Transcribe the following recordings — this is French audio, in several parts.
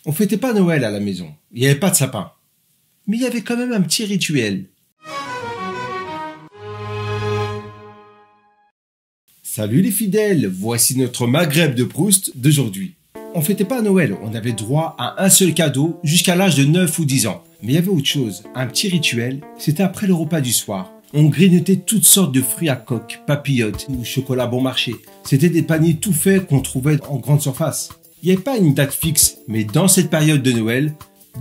On fêtait pas Noël à la maison, il n'y avait pas de sapin. Mais il y avait quand même un petit rituel. Salut les fidèles, voici notre Maghreb de Proust d'aujourd'hui. On fêtait pas Noël, on avait droit à un seul cadeau jusqu'à l'âge de 9 ou 10 ans. Mais il y avait autre chose, un petit rituel, c'était après le repas du soir. On grignotait toutes sortes de fruits à coque, papillotes ou chocolat bon marché. C'était des paniers tout faits qu'on trouvait en grande surface. Il n'y avait pas une date fixe, mais dans cette période de Noël,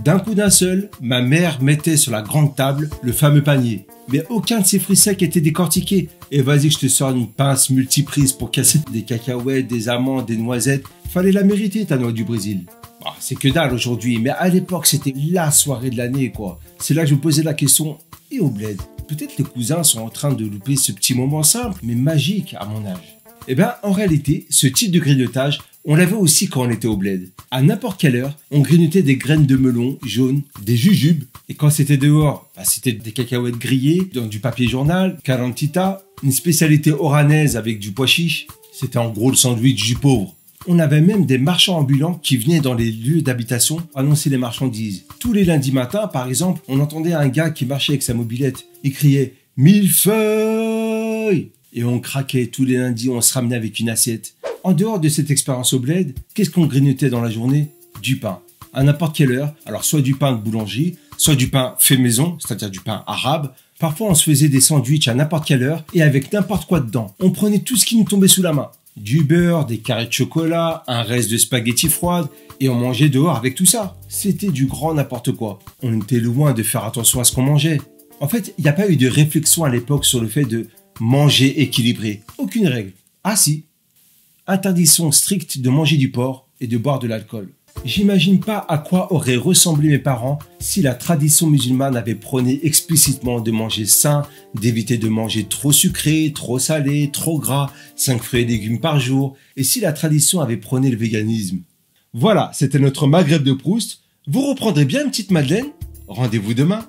d'un coup d'un seul, ma mère mettait sur la grande table le fameux panier. Mais aucun de ces fruits secs était décortiqué. Et vas-y, je te sors une pince multiprise pour casser des cacahuètes, des amandes, des noisettes. Fallait la mériter, ta noix du Brésil. Bah, c'est que dalle aujourd'hui, mais à l'époque, c'était la soirée de l'année, quoi. C'est là que je me posais la question, et au bled? Peut-être les cousins sont en train de louper ce petit moment simple, mais magique à mon âge. Eh bien, en réalité, ce type de grignotage, on l'avait aussi quand on était au bled. À n'importe quelle heure, on grignotait des graines de melon jaunes, des jujubes, et quand c'était dehors, c'était des cacahuètes grillées, dans du papier journal, carantita, une spécialité oranaise avec du pois chiche. C'était en gros le sandwich du pauvre. On avait même des marchands ambulants qui venaient dans les lieux d'habitation annoncer les marchandises. Tous les lundis matins, par exemple, on entendait un gars qui marchait avec sa mobilette. Il criait « Millefeuille !» Et on craquait. Tous les lundis, on se ramenait avec une assiette. En dehors de cette expérience au bled, qu'est-ce qu'on grignotait dans la journée? Du pain. À n'importe quelle heure. Alors soit du pain de boulangerie, soit du pain fait maison, c'est-à-dire du pain arabe. Parfois, on se faisait des sandwichs à n'importe quelle heure et avec n'importe quoi dedans. On prenait tout ce qui nous tombait sous la main. Du beurre, des carrés de chocolat, un reste de spaghettis froides, et on mangeait dehors avec tout ça. C'était du grand n'importe quoi. On était loin de faire attention à ce qu'on mangeait. En fait, il n'y a pas eu de réflexion à l'époque sur le fait de manger équilibré. Aucune règle. Ah si. Interdiction stricte de manger du porc et de boire de l'alcool. J'imagine pas à quoi auraient ressemblé mes parents si la tradition musulmane avait prôné explicitement de manger sain, d'éviter de manger trop sucré, trop salé, trop gras, 5 fruits et légumes par jour, et si la tradition avait prôné le véganisme. Voilà, c'était notre Maghreb de Proust. Vous reprendrez bien une petite madeleine? Rendez-vous demain.